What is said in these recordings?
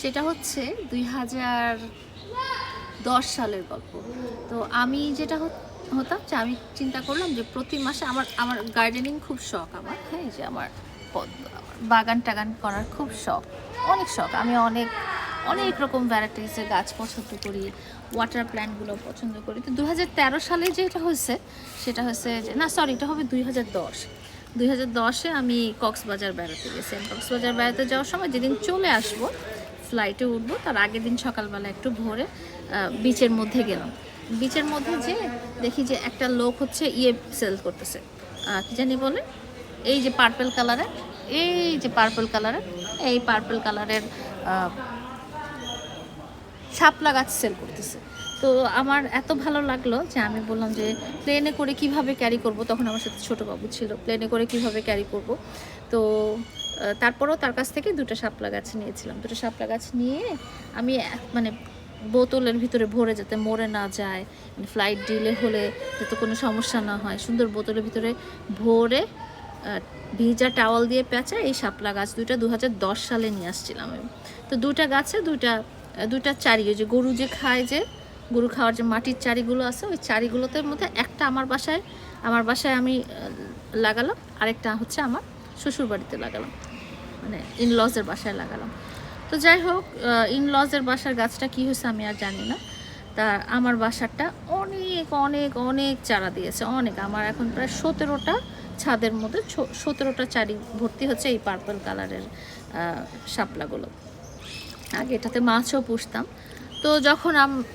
সেটা হচ্ছে 2010 সালের গল্প। তো আমি যেটা হতাম যে আমি চিন্তা করলাম যে প্রতি মাসে আমার আমার গার্ডেনিং খুব শখ আমার, হ্যাঁ, যে আমার বাগান টাগান করার খুব শখ, অনেক শখ। আমি অনেক অনেক রকম ভ্যারাইটিসের গাছ পছন্দ করি, ওয়াটার প্ল্যান্টগুলো পছন্দ করি। তো 2013 সালে যেটা হয়েছে সেটা হচ্ছে যে, না সরি, এটা হবে 2010 আমি কক্সবাজার বেড়াতে গেছি। কক্সবাজার বেড়াতে যাওয়ার সময় যেদিন চলে আসবো, ফ্লাইটে উঠবো, তার আগের দিন সকালবেলা একটু ভোরে বিচের মধ্যে গেলাম। বিচের মধ্যে যে দেখি যে একটা লোক হচ্ছে সেল করতেছে, কি জানি বলে, এই যে পার্পল কালারের, এই পার্পল কালারের শাপলা গাছ সেল করতেছে। তো আমার এত ভালো লাগলো যে আমি বললাম যে প্লেনে করে কিভাবে ক্যারি করব, তখন আমার সাথে ছোটো বাবু ছিল, প্লেনে করে কিভাবে ক্যারি করব। তো তারপরেও তার কাছ থেকে দুটো শাপলা গাছ নিয়েছিলাম। দুটো শাপলা গাছ নিয়ে আমি মানে বোতলের ভিতরে ভরে, যাতে মরে না যায়, ফ্লাইট ডিলে হলে যাতে কোনো সমস্যা না হয়, সুন্দর বোতলের ভিতরে ভরে ভিজা টাওয়াল দিয়ে পেঁচা এই শাপলা গাছ দুইটা 2010 সালে নিয়ে আসছিলাম আমি। তো দুটা গাছে দুইটা চারি, ওই যে গরু যে খায়, যে গরু খাওয়ার যে মাটির চারিগুলো আছে, ওই চারিগুলোতে মধ্যে একটা আমার বাসায় আমি লাগালাম, আরেকটা হচ্ছে আমার শ্বশুর বাড়িতে লাগালাম, মানে ইনলজের বাসায় লাগালাম। তো যাই হোক, ইনলজের বাসার গাছটা কী হয়েছে আমি আর জানি না। তা আমার বাসারটা অনেক অনেক অনেক চারা দিয়েছে, অনেক। আমার এখন প্রায় 17টা ছাদের মধ্যে 17টা চারি ভর্তি হচ্ছে এই পার্পল কালারের শাপলাগুলো। আগে এটাতে মাছও পুষতাম। তো যখন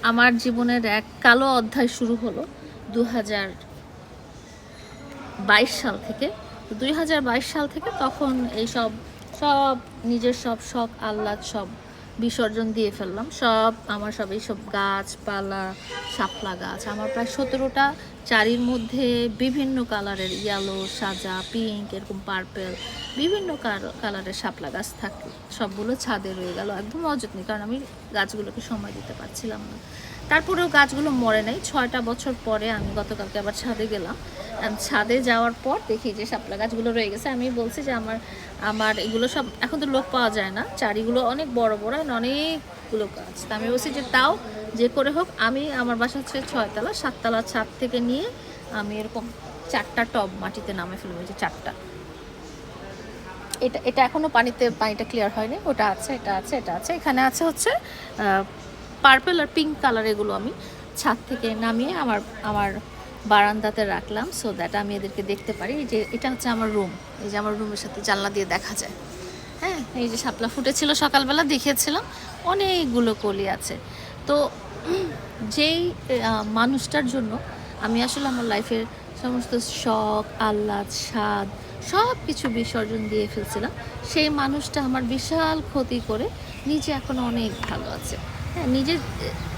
আমার জীবনের এক কালো অধ্যায় শুরু হলো 2022 সাল থেকে, 2022 সাল থেকে তখন এই সব নিজের সব শখ আহ্লাদ সব বিসর্জন দিয়ে ফেললাম। আমার এইসব গাছপালা, শাপলা গাছ আমার প্রায় 17টা চারির মধ্যে বিভিন্ন কালারের, ইয়েলো, সাজা, পিঙ্ক, এরকম পার্পেল, বিভিন্ন কালারের শাপলা গাছ থাকে। সবগুলো ছাদে রয়ে গেল, একদম অযত্নে, কারণ আমি গাছগুলোকে সময় দিতে পারছিলাম না। তারপরেও গাছগুলো মরে নাই। 6টা বছর পরে আমি গতকালকে আবার ছাদে গেলাম। ছাদে যাওয়ার পর দেখি যে শাপলা গাছগুলো রয়ে গেছে। আমি বলছি যে আমার এগুলো সব, এখন তো লোক পাওয়া যায় না, চারিগুলো অনেক বড় বড়, অনেকগুলো গাছ। তা আমি বলছি যে তাও যে করে হোক, আমি আমার বাসা হচ্ছে 6তলা, 7তলা ছাদ থেকে নিয়ে আমি এরকম 4টা টব মাটিতে নামে ফেলবো, যে 4টা। এটা এখনও পানিটা ক্লিয়ার হয়নি, ওটা আছে, এটা আছে, এখানে আছে হচ্ছে পার্পল আর পিঙ্ক কালার। এগুলো আমি ছাদ থেকে নামিয়ে আমার বারান্দাতে রাখলাম, সো দ্যাট আমি এদেরকে দেখতে পারি। যে এটা হচ্ছে আমার রুম, এই যে আমার রুমের সাথে জানলা দিয়ে দেখা যায়। হ্যাঁ, এই যে শাপলা ফুটেছিল সকালবেলা দেখিয়েছিলাম, অনেকগুলো কলি আছে। তো যেই মানুষটার জন্য আমি আসলে আমার লাইফের সমস্ত শখ আহ্লাদ স্বাদ সব কিছু বিসর্জন দিয়ে ফেলছিলাম, সেই মানুষটা আমার বিশাল ক্ষতি করে নিজে এখন অনেক ভালো আছে। হ্যাঁ, নিজের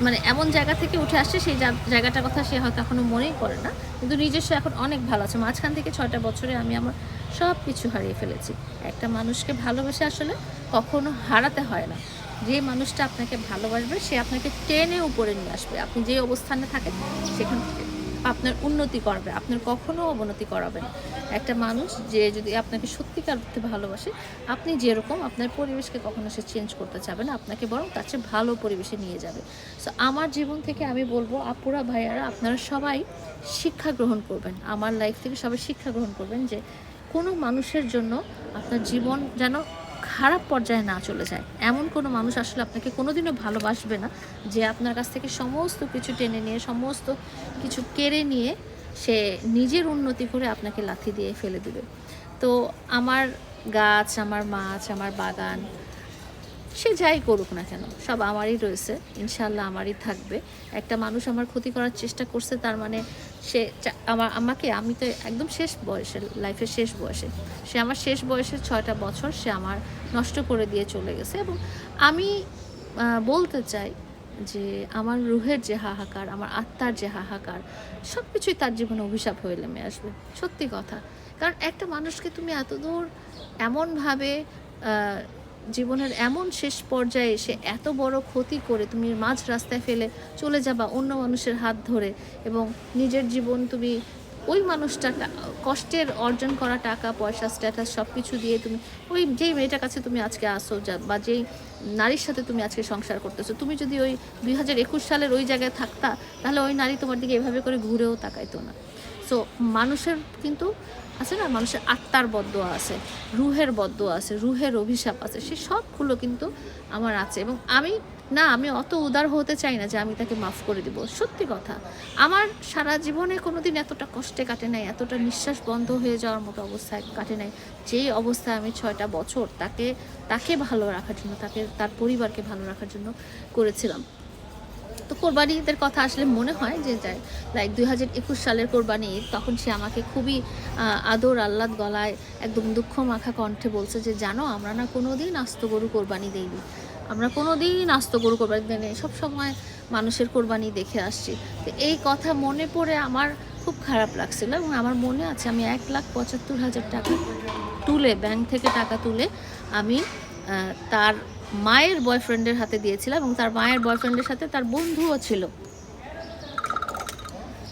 মানে এমন জায়গা থেকে উঠে আসছে, সেই জায়গাটার কথা সে হয়তো এখনও মনেই করে না, কিন্তু নিজস্ব এখন অনেক ভালো আছে। মাঝখান থেকে 6টা বছরে আমি আমার সব কিছু হারিয়ে ফেলেছি। একটা মানুষকে ভালোবেসে আসলে কখনো হারাতে হয় না। যে মানুষটা আপনাকে ভালোবাসবে সে আপনাকে টেনে উপরে নিয়ে আসবে। আপনি যে অবস্থানে থাকেন সেখান থেকে আপনার উন্নতি করবে, আপনার কখনো অবনতি করাবে না। একটা মানুষ যে যদি আপনাকে সত্যিকার অর্থে ভালোবাসে, আপনি যেরকম, আপনার পরিবেশকে কখনো সে চেঞ্জ করতে চাবে না, আপনাকে বরং তার চেয়ে ভালো পরিবেশে নিয়ে যাবে। সো আমার জীবন থেকে আমি বলবো, আপুরা ভাইয়ারা, আপনারা সবাই শিক্ষা গ্রহণ করবেন, আমার লাইফ থেকে সবাই শিক্ষা গ্রহণ করবেন যে কোনো মানুষের জন্য আপনার জীবন যেন খারাপ পর্যায়ে না চলে যায়। এমন কোনো মানুষ আসলে আপনাকে কোনোদিনও ভালোবাসবে না যে আপনার কাছ থেকে সমস্ত কিছু টেনে নিয়ে, সমস্ত কিছু কেড়ে নিয়ে সে নিজের উন্নতি করে আপনাকে লাথি দিয়ে ফেলে দিবে। তো আমার গাছ, আমার মাছ, আমার বাগান, সে যাই করুক না কেন, সব আমারই রয়েছে, ইনশাল্লাহ আমারই থাকবে। একটা মানুষ আমার ক্ষতি করার চেষ্টা করছে, তার মানে সে আমি তো একদম শেষ বয়সে, লাইফের শেষ বয়সে, সে আমার শেষ বয়সের 6টা বছর সে আমার নষ্ট করে দিয়ে চলে গেছে। এবং আমি বলতে চাই যে আমার রুহের যে হাহাকার, আমার আত্মার যে হাহাকার, সব কিছুই তার জীবনে অভিশাপ হয়ে নেমে আসবে, সত্যি কথা। কারণ একটা মানুষকে তুমি এতদূর এমনভাবে জীবনের এমন শেষ পর্যায়ে এসে এত বড় ক্ষতি করে তুমি মাঝ রাস্তায় ফেলে চলে যাবা অন্য মানুষের হাত ধরে, এবং নিজের জীবন তুমি ওই মানুষটা কষ্টের অর্জন করা টাকা পয়সা স্ট্যাটাস সব কিছু দিয়ে তুমি ওই যেই মেয়েটার কাছে তুমি আজকে আসো বা যেই নারীর সাথে তুমি আজকে সংসার করতেছো, তুমি যদি ওই 2021 সালের ওই জায়গায় থাকতা, তাহলে ওই নারী তোমার দিকে এভাবে করে ঘুরেও তাকাইতো না। সো মানুষের কিন্তু আছে না, মানুষের আত্মার বদদোয়া আছে, রুহের বদদোয়া আছে, রুহের অভিশাপ আছে, সে সবগুলো কিন্তু আমার আছে। এবং আমি অত উদার হতে চাই না যে আমি তাকে মাফ করে দিব। সত্যি কথা, আমার সারা জীবনে কোনোদিন এতটা কষ্টে কাটে নাই, এতটা নিঃশ্বাস বন্ধ হয়ে যাওয়ার মতো অবস্থায় কাটে নাই, যেই অবস্থায় আমি 6টা বছর তাকে ভালো রাখার জন্য, তার পরিবারকে ভালো রাখার জন্য করেছিলাম। তো কোরবানি ঈদের কথা আসলে মনে হয় যে লাইক 2021 সালের কোরবানি ঈদ, তখন সে আমাকে খুবই আদর আহ্লাদ গলায় একদম দুঃখ মাখা কণ্ঠে বলছে যে জানো, আমরা না কোনো দিন আস্ত গরু কোরবানি দেইনি, আমরা কোনো দিন আস্ত গরু কোরবানি দেই, সব সময় মানুষের কোরবানি দেখে আসছি। তো এই কথা মনে পড়ে আমার খুব খারাপ লাগছিল। এবং আমার মনে আছে আমি 1,75,000 টাকা তুলে, ব্যাংক থেকে টাকা তুলে আমি তার মায়ের বয়ফ্রেন্ডের হাতে দিয়েছিলাম। এবং তার মায়ের বয়ফ্রেন্ডের সাথে তার বন্ধুও ছিল,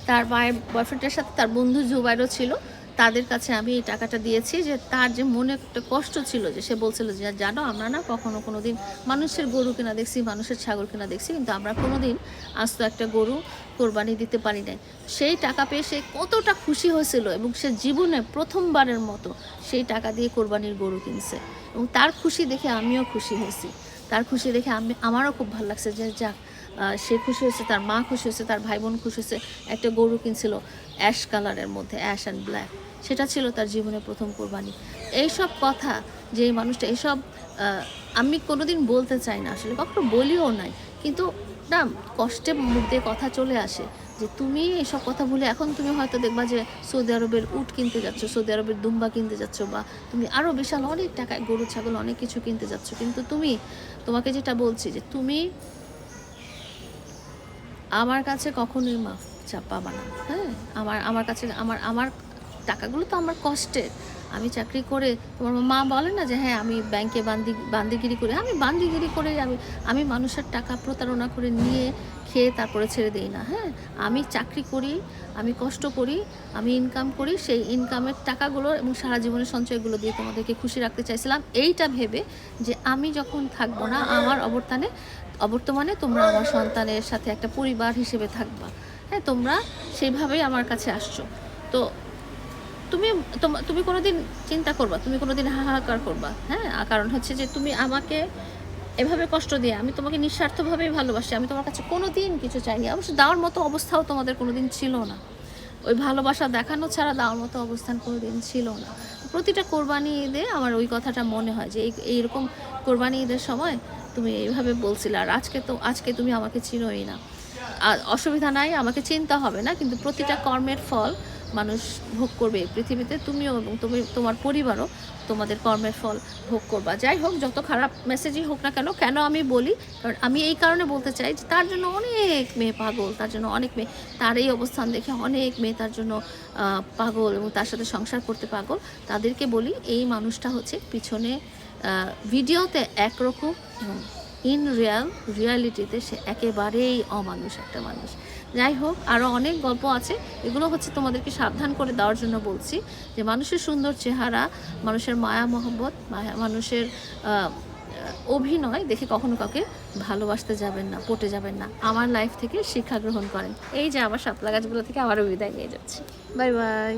তার মায়ের বয়ফ্রেন্ডের সাথে তার বন্ধু জুবাইরও ছিল। তাদের কাছে আমি এই টাকাটা দিয়েছি, যে তার যে মনে একটা কষ্ট ছিল, যে সে বলছিল যে জানো, আমরা না কখনো কোনো দিন মানুষের গরু কেনা দেখছি, মানুষের ছাগল কেনা দেখছি, কিন্তু আমরা কোনো দিন আস্ত একটা গরু কোরবানি দিতে পারি নাই। সেই টাকা পেয়ে সে কতটা খুশি হয়েছিল, এবং সে জীবনে প্রথমবারের মতো সেই টাকা দিয়ে কোরবানির গরু কিনছে। এবং তার খুশি দেখে আমিও খুশি হয়েছি, তার খুশি দেখে আমারও খুব ভালো লাগছে যে যাক, সে খুশি হয়েছে, তার মা খুশি হয়েছে, তার ভাই বোন খুশি হয়েছে। একটা গরু কিনছিল অ্যাশ কালারের মধ্যে, অ্যাশ অ্যান্ড ব্ল্যাক, সেটা ছিল তার জীবনের প্রথম কোরবানি। এইসব কথা, যে এই মানুষটা এইসব আমি কোনোদিন বলতে চাই না, আসলে কখনো বলিও নাই, কিন্তু না, কষ্টে মুখ দিয়ে কথা চলে আসে যে তুমি এইসব কথা বলে এখন তুমি হয়তো দেখবা যে সৌদি আরবের উট কিনতে যাচ্ছ, সৌদি আরবের দুম্বা কিনতে যাচ্ছ, বা তুমি আরও বিশাল অনেক টাকায় গরু ছাগল অনেক কিছু কিনতে যাচ্ছ, কিন্তু তোমাকে যেটা বলছি যে তুমি আমার কাছে কখনোই মাফ পাবা না। হ্যাঁ, আমার কাছে আমার টাকাগুলো তো আমার কষ্টের। আমি চাকরি করে, তোমার মা বলে না যে হ্যাঁ আমি ব্যাংকে বান্দিগিরি করে, আমি বান্দিগিরি করে আমি মানুষের টাকা প্রতারণা করে নিয়ে খেয়ে তারপরে ছেড়ে দিই না। হ্যাঁ, আমি চাকরি করি, আমি কষ্ট করি, আমি ইনকাম করি, সেই ইনকামের টাকাগুলো এবং সারা জীবনের সঞ্চয়গুলো দিয়ে তোমাদেরকে খুশি রাখতে চাইছিলাম, এইটা ভেবে যে আমি যখন থাকবো না, আমার অবর্তমানে তোমরা আমার সন্তানের সাথে একটা পরিবার হিসেবে থাকবা। হ্যাঁ, তোমরা সেইভাবেই আমার কাছে আসছো। তো তুমি কোনোদিন চিন্তা করবা, তুমি কোনোদিন হাহাকার করবা। হ্যাঁ, কারণ হচ্ছে যে তুমি আমাকে এভাবে কষ্ট দিয়ে, আমি তোমাকে নিঃস্বার্থভাবেই ভালোবাসি, আমি তোমার কাছে কোনো দিন কিছু চাইনি। অবশ্য দেওয়ার মতো অবস্থাও তোমাদের কোনো দিন ছিল না, ওই ভালোবাসা দেখানো ছাড়া দেওয়ার মতো অবস্থান কোনো দিন ছিল না। প্রতিটা কোরবানি ঈদে আমার ওই কথাটা মনে হয় যে এইরকম কোরবানি ঈদের সময় তুমি এইভাবে বলছিলে, আর আজকে তুমি আমাকে চিনোই না। আর অসুবিধা নাই, আমাকে চিন্তা হবে না, কিন্তু প্রতিটা কর্মের ফল মানুষ ভোগ করবে পৃথিবীতে, তুমিও এবং তোমার পরিবারও তোমাদের কর্মের ফল ভোগ করবা। যাই হোক, যত খারাপ মেসেজই হোক না কেন আমি বলি, কারণ আমি এই কারণে বলতে চাই যে তার জন্য অনেক মেয়ে পাগল, তার জন্য অনেক মেয়ে, তার এই অবস্থান দেখে অনেক মেয়ে তার জন্য পাগল এবং তার সাথে সংসার করতে পাগল। তাদেরকে বলি এই মানুষটা হচ্ছে পিছনে ভিডিওতে একরকম, ইন রিয়ালিটিতে সে একেবারেই অমানুষ একটা মানুষ। যাই হোক, আরও অনেক গল্প আছে, এগুলো হচ্ছে তোমাদেরকে সাবধান করে দেওয়ার জন্য বলছি যে মানুষের সুন্দর চেহারা, মানুষের মায়া মহব্বত, মানুষের অভিনয় দেখে কখনো কাউকে ভালোবাসতে যাবেন না, পটে যাবেন না। আমার লাইফ থেকে শিক্ষা গ্রহণ করেন। এই যে আমার শাপলা গাছগুলো থেকে আবারও বিদায় নিয়ে যাচ্ছি। Bye bye.